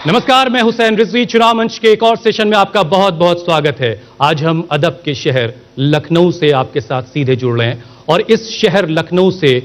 नमस्कार, मैं हुसैन रिजवी। चुनाव मंच के एक और सेशन में आपका बहुत बहुत स्वागत है। आज हम अदब के शहर लखनऊ से आपके साथ सीधे जुड़ रहे हैं और इस शहर लखनऊ से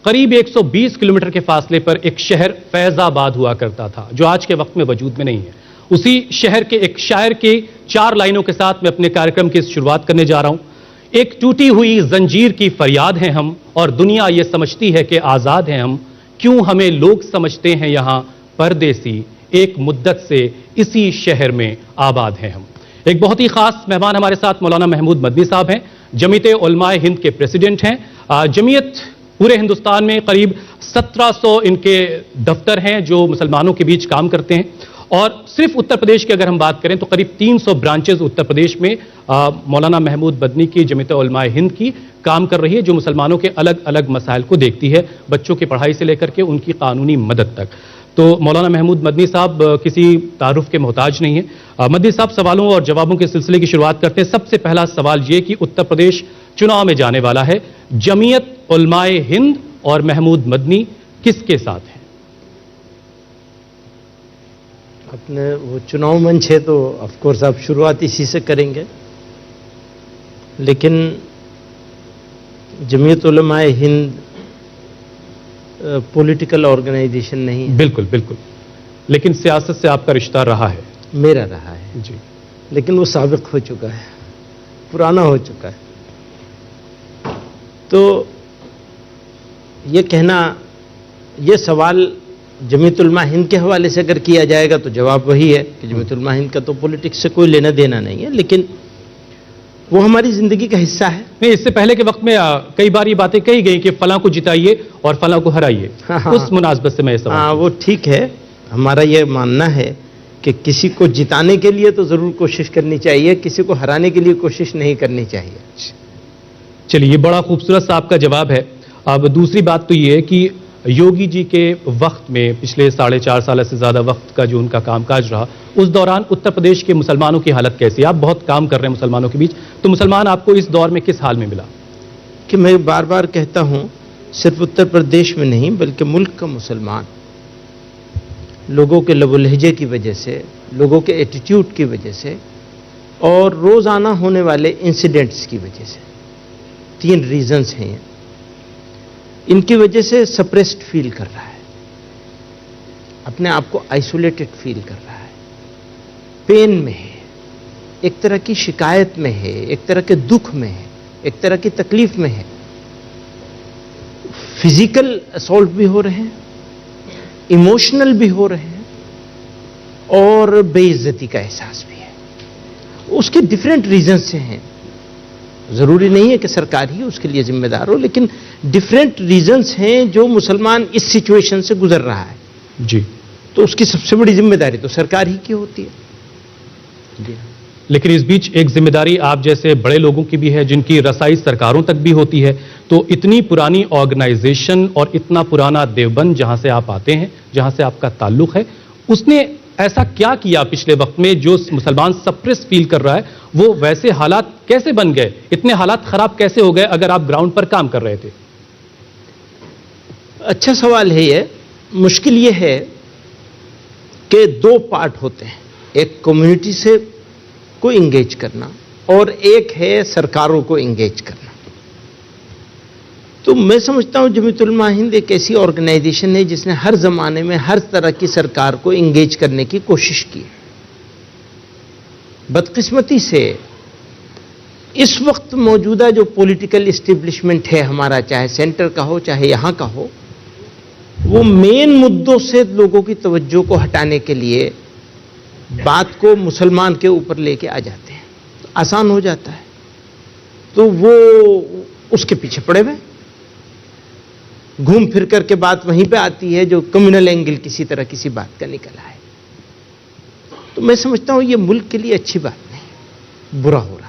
करीब 120 किलोमीटर के फासले पर एक शहर फैजाबाद हुआ करता था, जो आज के वक्त में वजूद में नहीं है। उसी शहर के एक शायर की 4 लाइनों के साथ मैं अपने कार्यक्रम की शुरुआत करने जा रहा हूं। एक टूटी हुई जंजीर की फरियाद हैं हम, और दुनिया ये समझती है कि आजाद हैं हम। क्यों हमें लोग समझते हैं यहां परदेसी, एक मुद्दत से इसी शहर में आबाद हैं हम। एक बहुत ही खास मेहमान हमारे साथ मौलाना महमूद मदनी साहब हैं, जमीयत उलमाए हिंद के प्रेसिडेंट हैं। जमीयत पूरे हिंदुस्तान में करीब 1700 इनके दफ्तर हैं जो मुसलमानों के बीच काम करते हैं, और सिर्फ उत्तर प्रदेश की अगर हम बात करें तो करीब 300 ब्रांचेज उत्तर प्रदेश में मौलाना महमूद मदनी की जमीयत उलमाए हिंद की काम कर रही है, जो मुसलमानों के अलग अलग मसाइल को देखती है, बच्चों की पढ़ाई से लेकर के उनकी कानूनी मदद तक। तो मौलाना महमूद मदनी साहब किसी तारुफ के मोहताज नहीं है। मदनी साहब, सवालों और जवाबों के सिलसिले की शुरुआत करते हैं। सबसे पहला सवाल ये कि उत्तर प्रदेश चुनाव में जाने वाला है, जमीयत उलमाए हिंद और महमूद मदनी किसके साथ हैं? अपने वो चुनाव मंच है तो ऑफ कोर्स आप शुरुआत इसी से करेंगे, लेकिन जमीयत उलमाए हिंद पॉलिटिकल ऑर्गेनाइजेशन नहीं है। बिल्कुल बिल्कुल, लेकिन सियासत से आपका रिश्ता रहा है। मेरा रहा है जी, लेकिन वो साबिक हो चुका है, पुराना हो चुका है। तो ये कहना, ये सवाल जमीयत उलमा हिंद के हवाले से अगर किया जाएगा तो जवाब वही है कि जमीयत उलमा हिंद का तो पॉलिटिक्स से कोई लेना देना नहीं है, लेकिन वो हमारी जिंदगी का हिस्सा है। नहीं, इससे पहले के वक्त में कई बार ये बातें कही गई कि फलां को जिताइए और फलां को हराइए। उस मुनासबत से मैं सवाल। हाँ, वो ठीक है। हमारा ये मानना है कि किसी को जिताने के लिए तो जरूर कोशिश करनी चाहिए, किसी को हराने के लिए कोशिश नहीं करनी चाहिए। चलिए, ये बड़ा खूबसूरत सा आपका जवाब है। अब दूसरी बात तो ये है कि योगी जी के वक्त में, पिछले 4.5 साल से ज़्यादा वक्त का जो उनका कामकाज रहा, उस दौरान उत्तर प्रदेश के मुसलमानों की हालत कैसी? आप बहुत काम कर रहे हैं मुसलमानों के बीच, तो मुसलमान आपको इस दौर में किस हाल में मिला? कि मैं बार बार कहता हूं, सिर्फ उत्तर प्रदेश में नहीं बल्कि मुल्क का मुसलमान लोगों के लबो लहजे की वजह से, लोगों के एटीट्यूड की वजह से और रोज़ाना होने वाले इंसिडेंट्स की वजह से, 3 रीजंस हैं, इनकी वजह से सप्रेस्ड फील कर रहा है, अपने आप को आइसोलेटेड फील कर रहा है, पेन में है, एक तरह की शिकायत में है, एक तरह के दुख में है, एक तरह की तकलीफ में है। फिजिकल असॉल्ट भी हो रहे हैं, इमोशनल भी हो रहे हैं, और बेइज्जती का एहसास भी है। उसके डिफरेंट रीजन से हैं। जरूरी नहीं है कि सरकार ही उसके लिए जिम्मेदार हो, लेकिन डिफरेंट रीजंस हैं जो मुसलमान इस सिचुएशन से गुजर रहा है जी, तो उसकी सबसे बड़ी जिम्मेदारी तो सरकार ही की होती है जी। लेकिन इस बीच एक जिम्मेदारी आप जैसे बड़े लोगों की भी है, जिनकी रसाई सरकारों तक भी होती है। तो इतनी पुरानी ऑर्गेनाइजेशन और इतना पुराना देवबंद जहां से आप आते हैं, जहां से आपका ताल्लुक है, उसने ऐसा क्या किया पिछले वक्त में जो मुसलमान सप्रेस फील कर रहा है? वो वैसे हालात कैसे बन गए, इतने हालात खराब कैसे हो गए अगर आप ग्राउंड पर काम कर रहे थे? अच्छा सवाल है ये। मुश्किल ये है कि 2 पार्ट होते हैं, एक कम्युनिटी से को इंगेज करना और एक है सरकारों को इंगेज करना। तो मैं समझता हूं जमीयत उलमा हिंद एक ऐसी ऑर्गेनाइजेशन है जिसने हर जमाने में हर तरह की सरकार को इंगेज करने की कोशिश की। बदकिस्मती से इस वक्त मौजूदा जो पॉलिटिकल एस्टेब्लिशमेंट है हमारा, चाहे सेंटर का हो चाहे यहां का हो, वो मेन मुद्दों से लोगों की तवज्जो को हटाने के लिए बात को मुसलमान के ऊपर लेके आ जाते हैं, तो आसान हो जाता है, तो वो उसके पीछे पड़े हुए, घूम फिर करके बात वहीं पे आती है जो कम्युनल एंगल किसी तरह किसी बात का निकला है। तो मैं समझता हूं ये मुल्क के लिए अच्छी बात नहीं, बुरा हो रहा है।